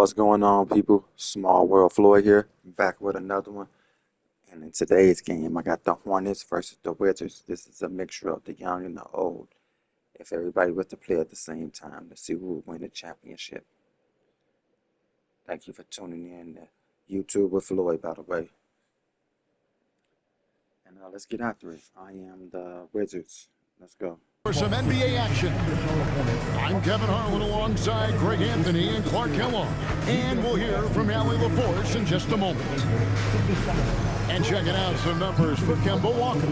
What's going on, people? Small World Floyd here, back with another one. And in today's game, I got the Hornets versus the Wizards. This is a mixture of the young and the old. If everybody was to play at the same time to see who would win the championship. Thank you for tuning in to YouTube with Floyd, by the way. And let's get after it. I am the Wizards. Let's go. For some NBA action, I'm Kevin Harlan alongside Greg Anthony and Clark Kellogg. And we'll hear from Allie LaForce in just a moment. And checking out some numbers for Kemba Walker.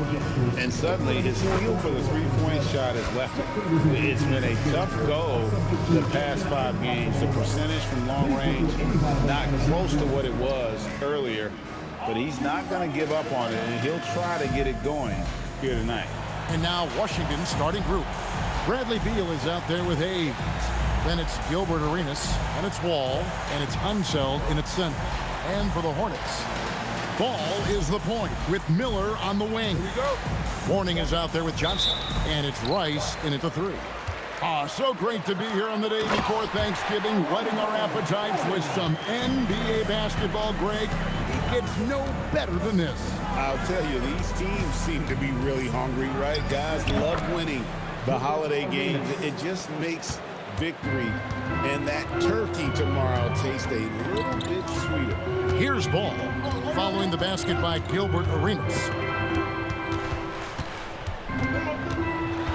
And suddenly his feel for the three-point shot has left him. It's been a tough go the past 5 games. The percentage from long range not close to what it was earlier. But he's not going to give up on it, and he'll try to get it going here tonight. And now Washington's starting group. Bradley Beal is out there with Hayes. Then it's Gilbert Arenas, and it's Wall, and it's Unseld in its center. And for the Hornets, Ball is the point with Miller on the wing. Here we go. Mourning is out there with Johnson, and it's Rice in at the 3. So great to be here on the day before Thanksgiving, whetting our appetites with some NBA basketball, Greg. It gets no better than this. I'll tell you, these teams seem to be really hungry, right? Guys love winning the holiday games. It just makes victory and that turkey tomorrow taste a little bit sweeter. Here's Ball, following the basket by Gilbert Arenas.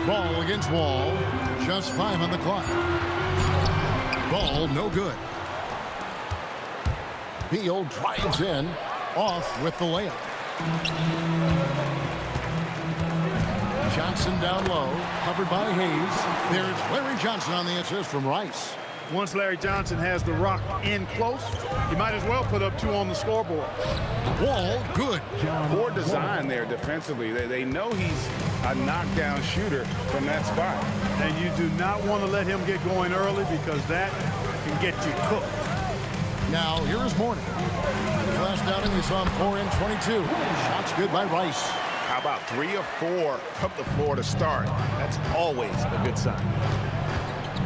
Ball against Wall, just 5 on the clock. Ball no good. Beal drives in, off with the layup. Johnson down low, covered by Hayes. There's Larry Johnson on the assist from Rice. Once Larry Johnson has the rock in close, he might as well put up 2 on the scoreboard. Wall, good. Poor design there defensively. They know he's a knockdown shooter from that spot. And you do not want to let him get going early because that can get you cooked. Now, here is Mourning. His last outing, we saw him pour in 22. Shots good by Rice. How about 3 of 4 from the floor to start? That's always a good sign.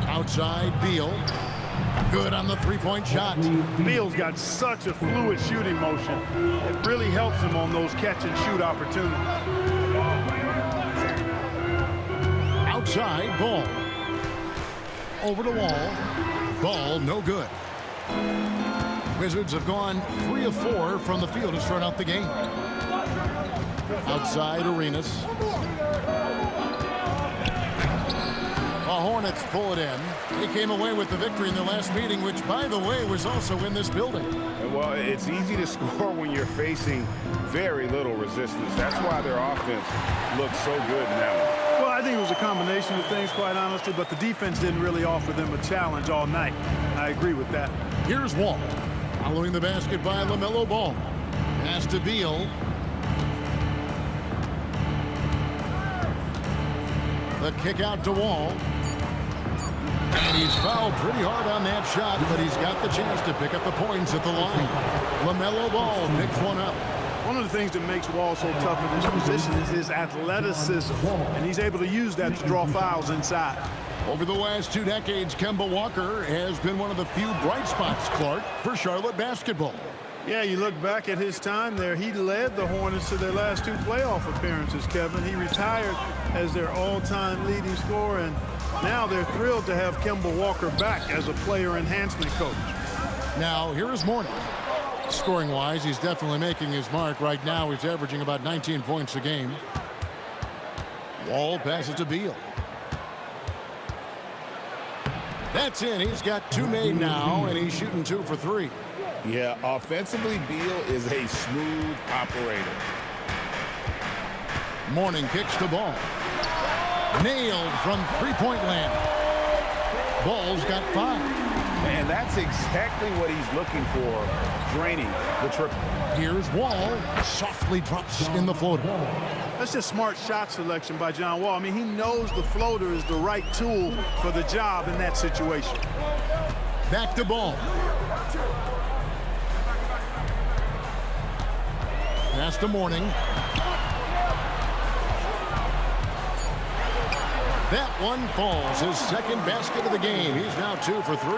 Outside, Beal. Good on the three-point shot. Beal's got such a fluid shooting motion. It really helps him on those catch-and-shoot opportunities. Outside, Ball. Over to Wall. Ball, no good. Wizards have gone 3 of 4 from the field to start out the game. Outside, Arenas. The Hornets pull it in. They came away with the victory in their last meeting, which, by the way, was also in this building. Well, it's easy to score when you're facing very little resistance. That's why their offense looks so good in that one. Well, I think it was a combination of things, quite honestly, but the defense didn't really offer them a challenge all night. I agree with that. Here's Wall. Following the basket by LaMelo Ball. Pass to Beal. The kick out to Wall. And he's fouled pretty hard on that shot, but he's got the chance to pick up the points at the line. LaMelo Ball picks one up. One of the things that makes Wall so tough in this position is his athleticism, and he's able to use that to draw fouls inside. Over the last 2 decades, Kemba Walker has been one of the few bright spots, Clark, for Charlotte basketball. Yeah, you look back at his time there, he led the Hornets to their last 2 playoff appearances, Kevin. He retired as their all-time leading scorer, and now they're thrilled to have Kemba Walker back as a player enhancement coach. Now, here is Mourning. Scoring-wise, he's definitely making his mark. Right now, he's averaging about 19 points a game. Wall passes to Beal. That's in. He's got 2 made now, and he's shooting 2 for 3. Yeah, offensively, Beal is a smooth operator. Mourning kicks the ball. Nailed from three-point land. Ball's got 5. And that's exactly what he's looking for, draining the triple. Here's Wall. Softly drops in the floater. That's just smart shot selection by John Wall. I mean, he knows the floater is the right tool for the job in that situation. Back to Ball. Pass to Mourning. That one falls. His second basket of the game. He's now 2 for 3.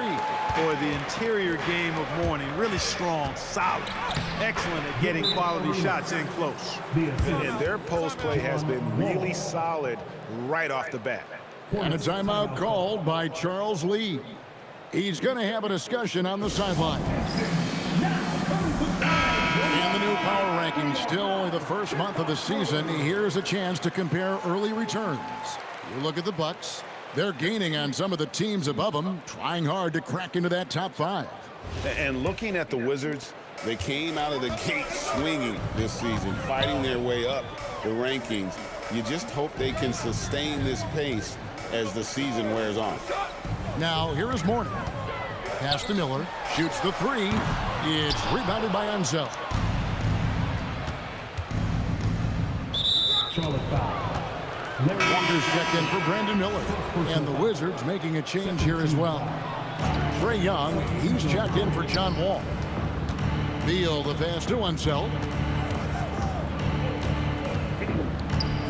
Boy, the interior game of Mourning, really strong, solid, excellent at getting quality shots in close. And their post play has been really solid right off the bat. And a timeout called by Charles Lee. He's going to have a discussion on the sideline. And the new power rankings, still only the first month of the season. Here's a chance to compare early returns. You look at the Bucks. They're gaining on some of the teams above them, trying hard to crack into that top 5. And looking at the Wizards, they came out of the gate swinging this season, fighting their way up the rankings. You just hope they can sustain this pace as the season wears on. Now, here is Mourning. Pass to Miller. Shoots the 3. It's rebounded by Unseld. Walker's checked in for Brandon Miller. And the Wizards making a change here as well. Trae Young, he's checked in for John Wall. Beal, the pass to Unseld.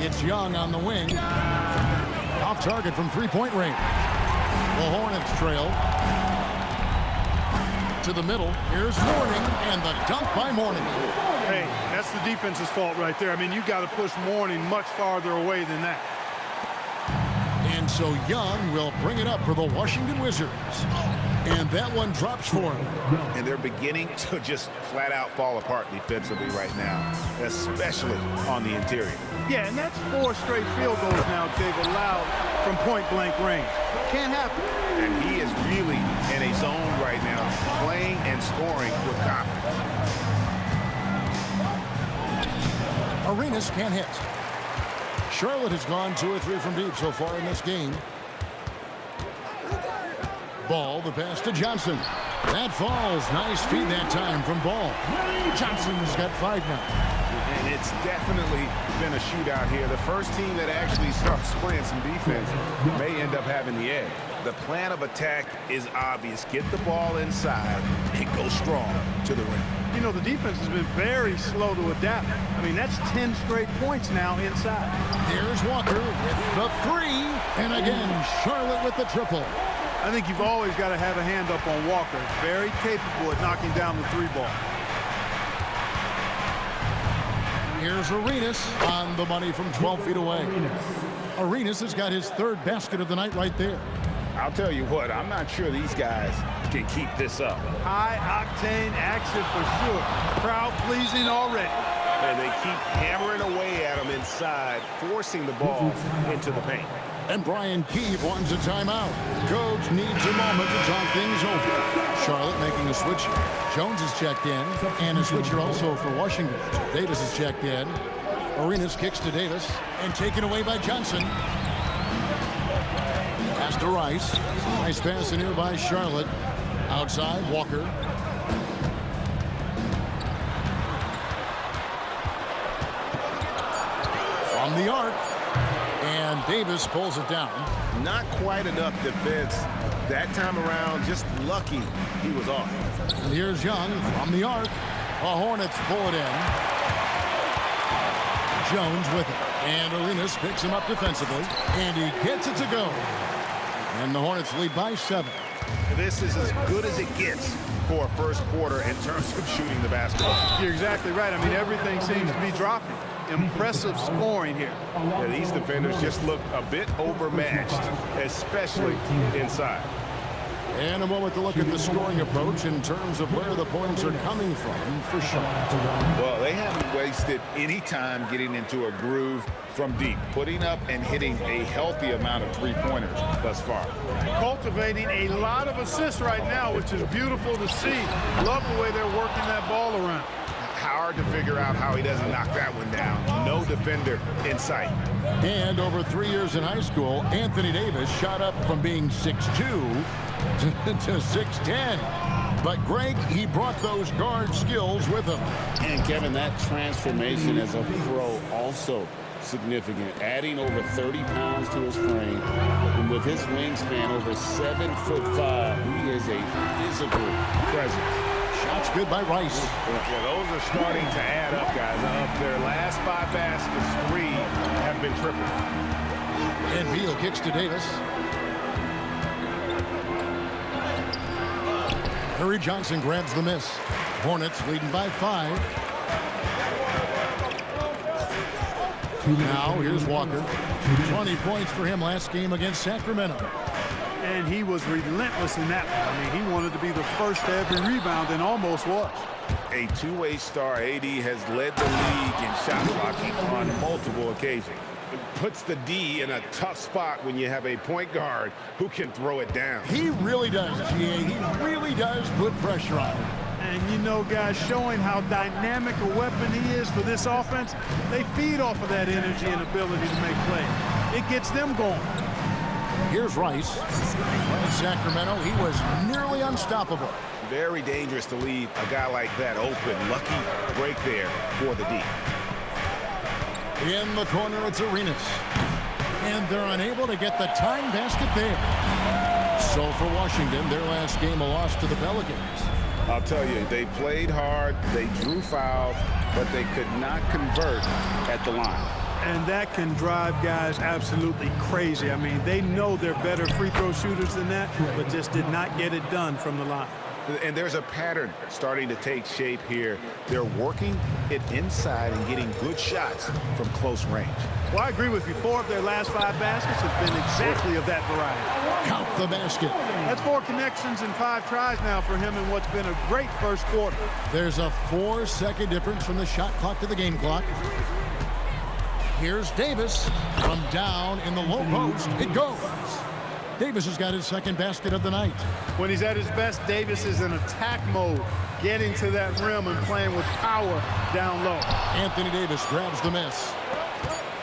It's Young on the wing. Off target from three-point range. The Hornets trail. To the middle. Here's Mourning, and the dunk by Mourning. Hey, that's the defense's fault right there. I mean, you got to push Mourning much farther away than that. And so Young will bring it up for the Washington Wizards. And that one drops for him. And they're beginning to just flat out fall apart defensively right now, especially on the interior. Yeah, and that's 4 straight field goals now they've allowed from point-blank range. Can't happen. And he is really in a zone right now, playing and scoring with confidence. Arenas can't hit. Charlotte has gone 2 or 3 from deep so far in this game. Ball, the pass to Johnson. That falls. Nice feed that time from Ball. Johnson's got 5 now. And it's definitely been a shootout here. The first team that actually starts playing some defense may end up having the edge. The plan of attack is obvious. Get the ball inside and go strong to the rim. You know, the defense has been very slow to adapt. I mean, that's 10 straight points now inside. Here's Walker with the 3. And again, Charlotte with the triple. I think you've always got to have a hand up on Walker. Very capable at knocking down the 3 ball. Here's Arenas on the money from 12 feet away. Arenas has got his 3rd basket of the night right there. I'll tell you what, I'm not sure these guys can keep this up. High-octane action for sure. Crowd-pleasing already. And they keep hammering away at them inside, forcing the ball into the paint. And Brian Keefe wants a timeout. Coach needs a moment to talk things over. Charlotte making a switch. Jones is checked in, and a switcher also for Washington. Davis is checked in. Arenas kicks to Davis, and taken away by Johnson. Pass to Rice. Nice pass in here by Charlotte. Outside, Walker. From the arc. And Davis pulls it down. Not quite enough defense that time around. Just lucky he was off. And here's Young from the arc. The Hornets pull it in. Jones with it. And Arenas picks him up defensively. And he gets it to go. And the Hornets lead by 7. This is as good as it gets for a first quarter in terms of shooting the basketball. You're exactly right. I mean, everything seems to be dropping. Impressive scoring here. Yeah, these defenders just look a bit overmatched, especially inside. And a moment to look at the scoring approach in terms of where the points are coming from for Charlotte. Well, they haven't wasted any time getting into a groove from deep, putting up and hitting a healthy amount of three-pointers thus far. Cultivating a lot of assists right now, which is beautiful to see. Love the way they're working that ball around. Hard to figure out how he doesn't knock that one down. No defender in sight. And over 3 years in high school, Anthony Davis shot up from being 6'2" to 6'10". But Greg, he brought those guard skills with him. And Kevin, that transformation as a pro also significant. Adding over 30 pounds to his frame. And with his wingspan over 7'5", he is a physical presence. Shots good by Rice. Yeah, those are starting to add up, guys. Of their last 5 baskets, 3 have been triples. And Beal kicks to Davis. Curry Johnson grabs the miss. Hornets leading by 5. Now here's Walker. 20 points for him last game against Sacramento. And he was relentless in that one. I mean, he wanted to be the first to every rebound and almost was. A two-way star, AD has led the league in shot blocking on multiple occasions. It puts the D in a tough spot when you have a point guard who can throw it down. He really does, GA. He really does put pressure on him. And you know, guys, showing how dynamic a weapon he is for this offense, they feed off of that energy and ability to make plays. It gets them going. Here's Rice. In Sacramento, he was nearly unstoppable. Very dangerous to leave a guy like that open. Lucky break there for the D. In the corner, it's Arenas. And they're unable to get the tying basket there. So for Washington, their last game a loss to the Pelicans. I'll tell you, they played hard, they drew fouls, but they could not convert at the line. And that can drive guys absolutely crazy. I mean, they know they're better free throw shooters than that, but just did not get it done from the line. And there's a pattern starting to take shape here. They're working it inside and getting good shots from close range. Well, I agree with you. 4 of their last 5 baskets have been exactly of that variety. Count the basket. That's 4 connections and 5 tries now for him in what's been a great first quarter. There's a 4-second difference from the shot clock to the game clock. Here's Davis from down in the low post. It goes. Davis has got his second basket of the night. When he's at his best, Davis is in attack mode, getting to that rim and playing with power down low. Anthony Davis grabs the miss.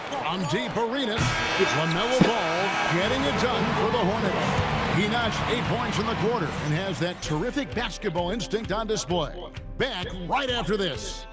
From deep, Arenas. LaMelo Ball getting it done for the Hornets. He notched 8 points in the quarter and has that terrific basketball instinct on display. Back right after this.